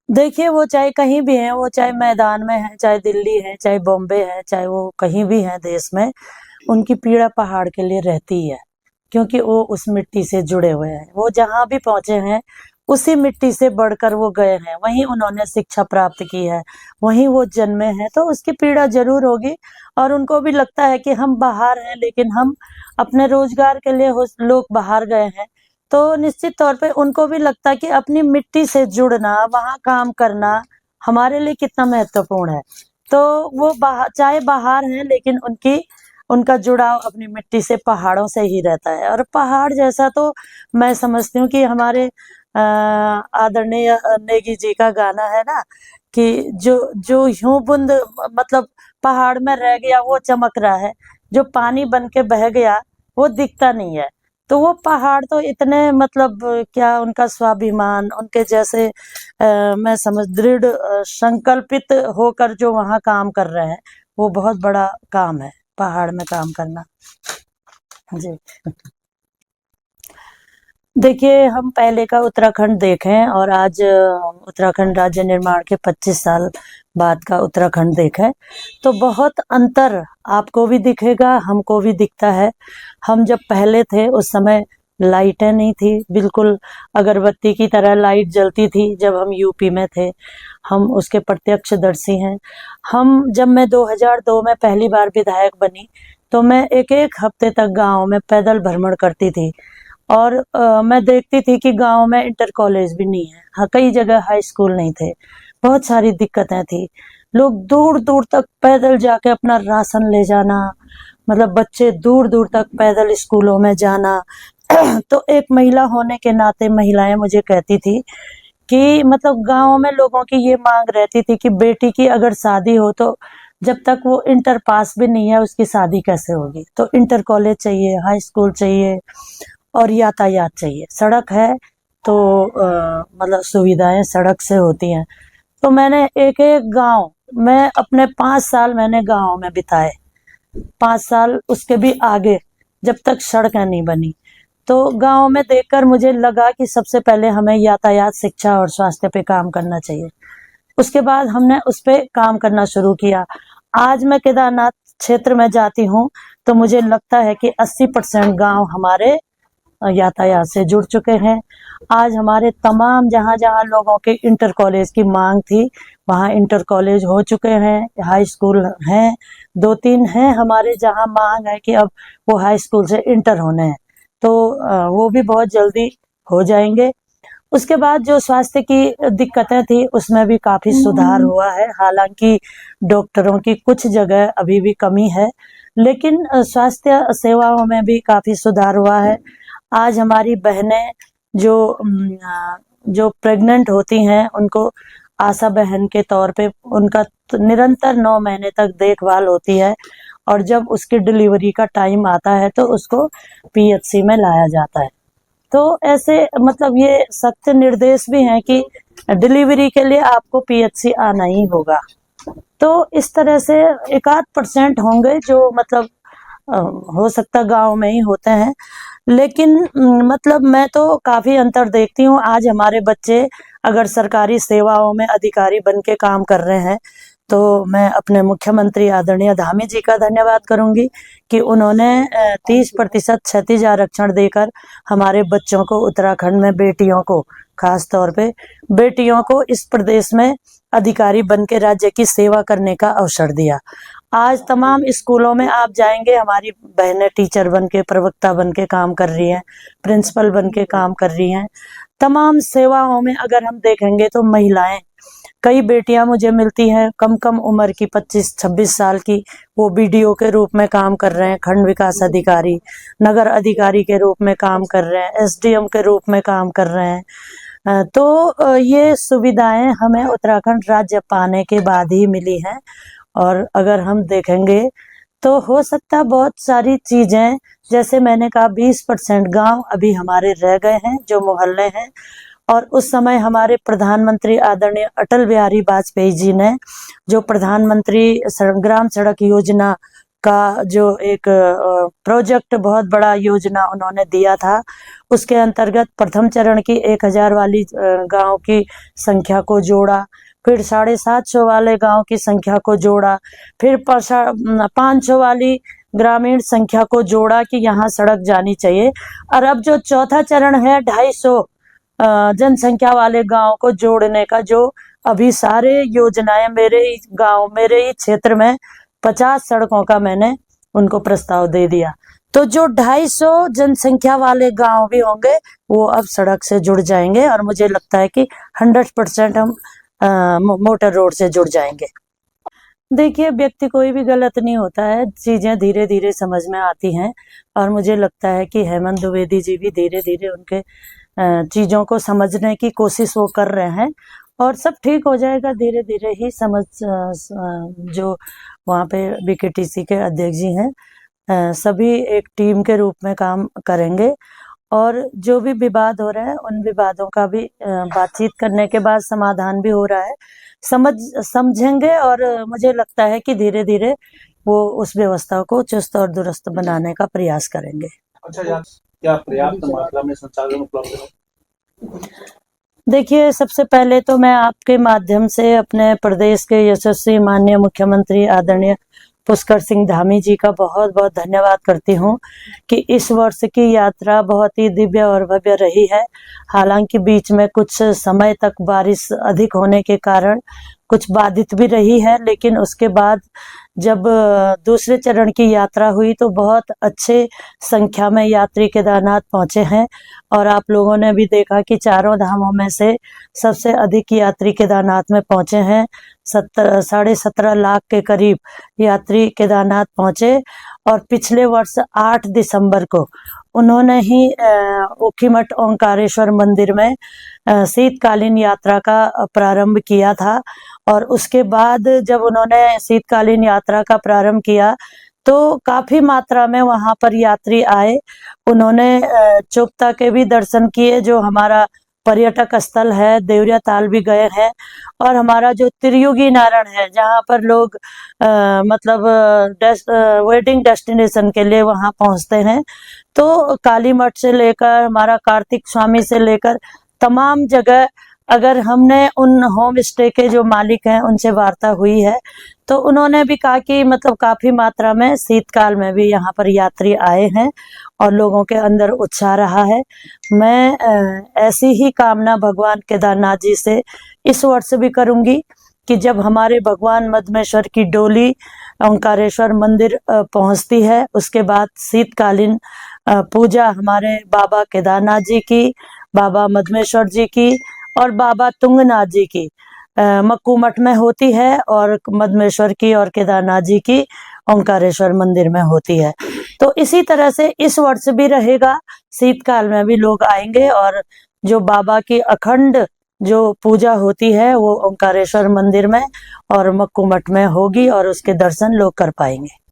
देखिए, वो चाहे कहीं भी हैं, वो चाहे मैदान में हैं, चाहे दिल्ली है, चाहे बॉम्बे है, चाहे वो कहीं भी हैं देश में, उनकी पीड़ा पहाड़ के लिए रहती ही है, क्योंकि वो उस मिट्टी से जुड़े हुए हैं। वो जहाँ भी पहुँचे हैं, उसी मिट्टी से बढ़कर वो गए हैं, वहीं उन्होंने शिक्षा प्राप्त की है, वहीं वो जन्मे हैं, तो उसकी पीड़ा ज़रूर होगी। और उनको भी लगता है कि हम बाहर हैं, लेकिन हम अपने रोज़गार के लिए हो लोग बाहर गए हैं, तो निश्चित तौर पे उनको भी लगता है कि अपनी मिट्टी से जुड़ना, वहाँ काम करना हमारे लिए कितना महत्वपूर्ण है। तो वो चाहे बाहर हैं, लेकिन उनका जुड़ाव अपनी मिट्टी से, पहाड़ों से ही रहता है। और पहाड़ जैसा तो मैं समझती हूँ कि हमारे आदरणीय नेगी जी का गाना है ना, कि जो जो यूं बूंद मतलब पहाड़ में रह गया वो चमक रहा है, जो पानी बन के बह गया वो दिखता नहीं है। तो वो पहाड़ तो इतने मतलब क्या उनका स्वाभिमान, उनके जैसे मैं समझ दृढ़ संकल्पित होकर जो वहाँ काम कर रहे हैं, वो बहुत बड़ा काम है पहाड़ में काम करना। जी। देखिए, हम पहले का उत्तराखंड देखें और आज उत्तराखंड राज्य निर्माण के 25 साल बाद का उत्तराखंड देखें, तो बहुत अंतर आपको भी दिखेगा, हमको भी दिखता है। हम जब पहले थे उस समय लाइटें नहीं थी, बिल्कुल अगरबत्ती की तरह लाइट जलती थी जब हम यूपी में थे। हम उसके प्रत्यक्षदर्शी हैं। जब मैं 2002 में पहली बार विधायक बनी, तो मैं एक-एक हफ्ते तक गाँव में पैदल भ्रमण करती थी। और मैं देखती थी कि गांव में इंटर कॉलेज भी नहीं है, हाँ कई जगह हाई स्कूल नहीं थे, बहुत सारी दिक्कतें थी। लोग दूर दूर तक पैदल जाके अपना राशन ले जाना, मतलब बच्चे दूर दूर तक पैदल स्कूलों में जाना। तो एक महिला होने के नाते महिलाएं मुझे कहती थी कि मतलब गांव में लोगों की ये मांग रहती थी कि बेटी की अगर शादी हो तो जब तक वो इंटर पास भी नहीं है उसकी शादी कैसे होगी। तो इंटर कॉलेज चाहिए, हाई स्कूल चाहिए और यातायात चाहिए। सड़क है तो मतलब सुविधाएं सड़क से होती हैं। तो मैंने एक एक गांव में अपने 5 साल मैंने गांव में बिताए, 5 साल उसके भी आगे, जब तक सड़कें नहीं बनी। तो गांव में देखकर मुझे लगा कि सबसे पहले हमें यातायात, शिक्षा और स्वास्थ्य पे काम करना चाहिए। उसके बाद हमने उस पे काम करना शुरू किया। आज मैं केदारनाथ क्षेत्र में जाती हूँ तो मुझे लगता है कि 80% गांव हमारे यातायात से जुड़ चुके हैं। आज हमारे तमाम जहाँ जहाँ लोगों के इंटर कॉलेज की मांग थी, वहाँ इंटर कॉलेज हो चुके हैं, हाई स्कूल हैं, 2-3 हैं हमारे जहाँ मांग है कि अब वो हाई स्कूल से इंटर होने हैं। तो वो भी बहुत जल्दी हो जाएंगे। उसके बाद जो स्वास्थ्य की दिक्कतें थी उसमें भी काफी सुधार हुआ है। हालांकि डॉक्टरों की कुछ जगह अभी भी कमी है, लेकिन स्वास्थ्य सेवाओं में भी काफी सुधार हुआ है। आज हमारी बहनें जो प्रेग्नेंट होती हैं उनको आशा बहन के तौर पे उनका निरंतर 9 महीने तक देखभाल होती है, और जब उसकी डिलीवरी का टाइम आता है तो उसको पीएचसी में लाया जाता है। तो ऐसे मतलब ये सख्त निर्देश भी हैं कि डिलीवरी के लिए आपको पीएचसी आना ही होगा। तो इस तरह से 1-8% होंगे जो मतलब हो सकता गांव में ही होते हैं, लेकिन मतलब मैं तो काफी अंतर देखती हूँ। आज हमारे बच्चे अगर सरकारी सेवाओं में अधिकारी बन के काम कर रहे हैं, तो मैं अपने मुख्यमंत्री आदरणीय धामी जी का धन्यवाद करूंगी कि उन्होंने 30% क्षैतिज आरक्षण देकर हमारे बच्चों को, उत्तराखंड में बेटियों को, खास तौर पे बेटियों को इस प्रदेश में अधिकारी बन के राज्य की सेवा करने का अवसर दिया। आज तमाम स्कूलों में आप जाएंगे, हमारी बहनें टीचर बन के, प्रवक्ता बन के काम कर रही हैं, प्रिंसिपल बन के काम कर रही हैं। तमाम सेवाओं में अगर हम देखेंगे तो महिलाएं, कई बेटियां मुझे मिलती हैं कम कम उम्र की, 25-26 साल की, वो बीडीओ के रूप में काम कर रहे हैं, खंड विकास अधिकारी, नगर अधिकारी के रूप में काम कर रहे हैं, एसडीएम के रूप में काम कर रहे हैं। तो ये सुविधाएं हमें उत्तराखंड राज्य पाने के बाद ही मिली हैं। और अगर हम देखेंगे तो हो सकता बहुत सारी चीजें, जैसे मैंने कहा 20% गांव अभी हमारे रह गए हैं जो मोहल्ले हैं। और उस समय हमारे प्रधानमंत्री आदरणीय अटल बिहारी वाजपेयी जी ने जो प्रधानमंत्री ग्राम सड़क योजना का जो एक प्रोजेक्ट, बहुत बड़ा योजना उन्होंने दिया था, उसके अंतर्गत प्रथम चरण की 1000 वाली गांव की संख्या को जोड़ा, फिर 750 वाले गांव की संख्या को जोड़ा, फिर 500 वाली ग्रामीण संख्या को जोड़ा कि यहाँ सड़क जानी चाहिए। और अब जो चौथा चरण है 250 जनसंख्या वाले गांव को जोड़ने का, जो अभी सारे योजनाएं मेरे ही गांव, मेरे ही क्षेत्र में 50 सड़कों का मैंने उनको प्रस्ताव दे दिया। तो जो 250 जनसंख्या वाले गांव भी होंगे वो अब सड़क से जुड़ जाएंगे, और मुझे लगता है कि 100% हम मोटर रोड से जुड़ जाएंगे। देखिए, व्यक्ति कोई भी गलत नहीं होता है, चीजें धीरे धीरे समझ में आती हैं, और मुझे लगता है कि हेमंत द्विवेदी जी भी धीरे धीरे उनके चीजों को समझने की कोशिश वो कर रहे हैं, और सब ठीक हो जाएगा धीरे धीरे ही। समझ जो वहाँ पे बीकेटीसी के अध्यक्ष जी हैं, सभी एक टीम के रूप में काम करेंगे, और जो भी विवाद हो रहा है उन विवादों का भी बातचीत करने के बाद समाधान भी हो रहा है, समझेंगे, और मुझे लगता है कि धीरे धीरे वो उस व्यवस्था को चुस्त और दुरुस्त बनाने का प्रयास करेंगे। अच्छा, क्या पर्याप्त मात्रा में संसाधन उपलब्ध है? देखिए, सबसे पहले तो मैं आपके माध्यम से अपने प्रदेश के यशस्वी माननीय मुख्यमंत्री आदरणीय पुष्कर सिंह धामी जी का बहुत बहुत धन्यवाद करती हूँ कि इस वर्ष की यात्रा बहुत ही दिव्य और भव्य रही है। हालांकि बीच में कुछ समय तक बारिश अधिक होने के कारण कुछ बाधित भी रही है, लेकिन उसके बाद जब दूसरे चरण की यात्रा हुई तो बहुत अच्छे संख्या में यात्री केदारनाथ पहुंचे हैं, और आप लोगों ने भी देखा कि चारों धामों में से सबसे अधिक यात्री केदारनाथ में पहुंचे हैं। 17.5 लाख के करीब यात्री केदारनाथ पहुंचे, और पिछले वर्ष 8 दिसंबर को उन्होंने ही ऊखीमठ ओंकारेश्वर मंदिर में शीतकालीन यात्रा का प्रारंभ किया था, और उसके बाद जब उन्होंने शीतकालीन यात्रा का प्रारंभ किया तो काफी मात्रा में वहां पर यात्री आए। उन्होंने चोपता के भी दर्शन किए, जो हमारा पर्यटक स्थल है, देवरिया ताल भी गए हैं, और हमारा जो त्रियुगी नारायण है जहाँ पर लोग मतलब वेडिंग डेस्टिनेशन के लिए वहां पहुंचते हैं, तो काली मठ से लेकर हमारा कार्तिक स्वामी से लेकर तमाम जगह अगर हमने उन होम स्टे के जो मालिक हैं उनसे वार्ता हुई है तो उन्होंने भी कहा कि मतलब काफी मात्रा में शीतकाल में भी यहाँ पर यात्री आए हैं और लोगों के अंदर उत्साह रहा है। मैं ऐसी ही कामना भगवान केदारनाथ जी से इस वर्ष भी करूंगी कि जब हमारे भगवान मद्मेश्वर की डोली ओंकारेश्वर मंदिर पहुंचती है, उसके बाद शीतकालीन पूजा हमारे बाबा केदारनाथ जी की, बाबा मद्मेश्वर जी की और बाबा तुंगनाथ जी की मक्कू मठ में होती है, और मद्मेश्वर की और केदारनाथ जी की ओंकारेश्वर मंदिर में होती है। तो इसी तरह से इस वर्ष भी रहेगा, शीतकाल में भी लोग आएंगे और जो बाबा की अखंड जो पूजा होती है वो ओंकारेश्वर मंदिर में और मक्कू मठ में होगी और उसके दर्शन लोग कर पाएंगे।